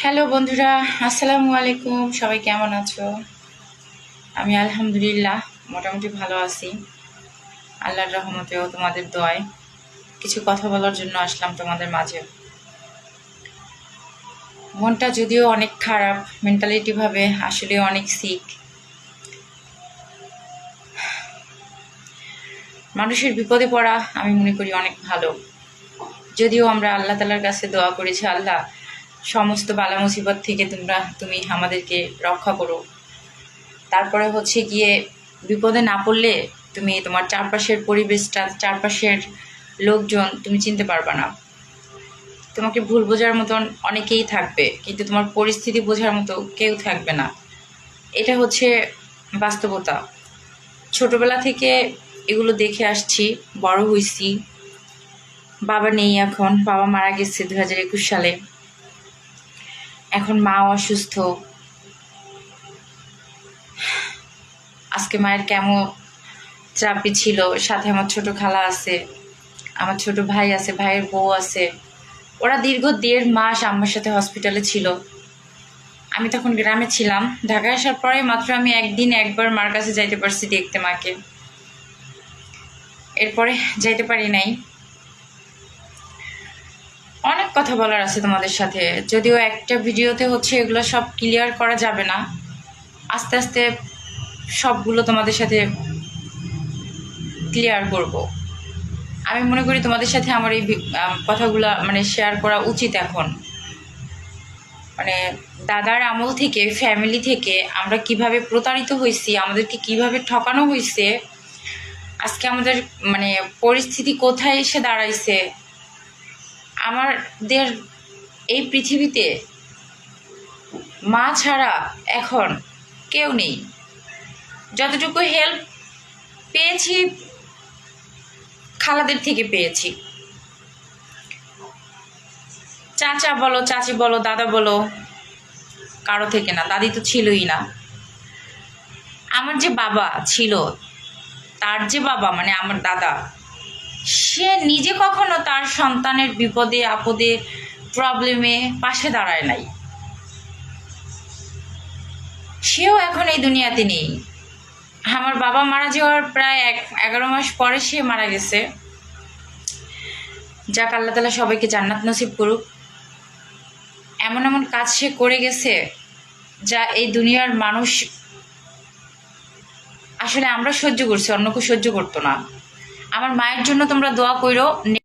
Hello বন্ধুরা, আসসালামু আলাইকুম। সবাই কেমন আছো? আমি আলহামদুলিল্লাহ মোটামুটি ভালো আছি। আল্লাহর রহমতেও তোমাদের দোয়ায় কিছু কথা বলার জন্য আসলাম তোমাদের মাঝে। মনটা যদিও অনেক খারাপ, মেন্টালিটি ভাবে আসলে অনেক সিক। মানুষের বিপদে পড়া আমি মনে করি অনেক ভালো। যদিও আমরা আল্লাহ তাআলার কাছে দোয়া করেছি, আল্লাহ সমস্ত বালা মুসিবত থেকে তুমি আমাদেরকে রক্ষা করো। তারপরে হচ্ছে গিয়ে বিপদে না পড়লে তুমি তোমার চারপাশের পরিবেশটা, চারপাশের লোকজন তুমি চিনতে পারবা না। তোমাকে ভুল বোঝার মতন অনেকেই থাকবে, কিন্তু তোমার পরিস্থিতি বোঝার মতো কেউ থাকবে না। এটা হচ্ছে বাস্তবতা। ছোটবেলা থেকে এগুলো দেখে আসছি, বড় হয়েছি। বাবা নেই এখন, বাবা মারা গেছে 2021 সালে। এখন মাও অসুস্থ। আজকে মায়ের কেমো চাপি ছিল, সাথে আমার ছোট খালা আছে, আমার ছোট ভাই আছে, ভাইয়ের বউ আছে। ওরা দীর্ঘ 1.5 মাস আমার সাথে হসপিটালে ছিল। আমি তখন গ্রামে ছিলাম। ঢাকায় আসার পরে মাত্র আমি একবার মার কাছে যাইতে পারছি দেখতে মাকে। এরপরে যাইতে পারি নাই। অনেক কথা বলার আছে তোমাদের সাথে, যদিও একটা ভিডিওতে হচ্ছে এগুলো সব ক্লিয়ার করা যাবে না। আস্তে আস্তে সবগুলো তোমাদের সাথে ক্লিয়ার করব। আমি মনে করি তোমাদের সাথে আমার এই কথাগুলো মানে শেয়ার করা উচিত এখন। মানে দাদার আমল থেকে, ফ্যামিলি থেকে আমরা কিভাবে প্রতারিত হয়েছি, আমাদেরকে কিভাবে ঠকানো হয়েছে, আজকে আমাদের মানে পরিস্থিতি কোথায় এসে দাঁড়াইছে। আমাদের এই পৃথিবীতে মা ছাড়া এখন কেউ নেই। যতটুকু হেল্প পেয়েছি খালাদের থেকে পেয়েছি। চাচা বলো, চাচি বলো, দাদা বলো, কারো থেকে না। দাদি তো ছিলই না। আমার যে বাবা ছিল, তার যে বাবা মানে আমার দাদা, সে নিজে কখনো তার সন্তানের বিপদে আপদে প্রবলেমে পাশে দাঁড়ায় নাই। সেও এখন এই দুনিয়াতে নেই। আমার বাবা মারা যাওয়ার প্রায় 11 মাস পরে সে মারা গেছে। যাক, আল্লাহ তাআলা সবাইকে জান্নাত নসিব করুক। এমন এমন কাজ সে করে গেছে যা এই দুনিয়ার মানুষ, আসলে আমরা সহ্য করছি, অন্য কেউ সহ্য করতো না। আমার মায়ের জন্য তোমরা দোয়া কইরো।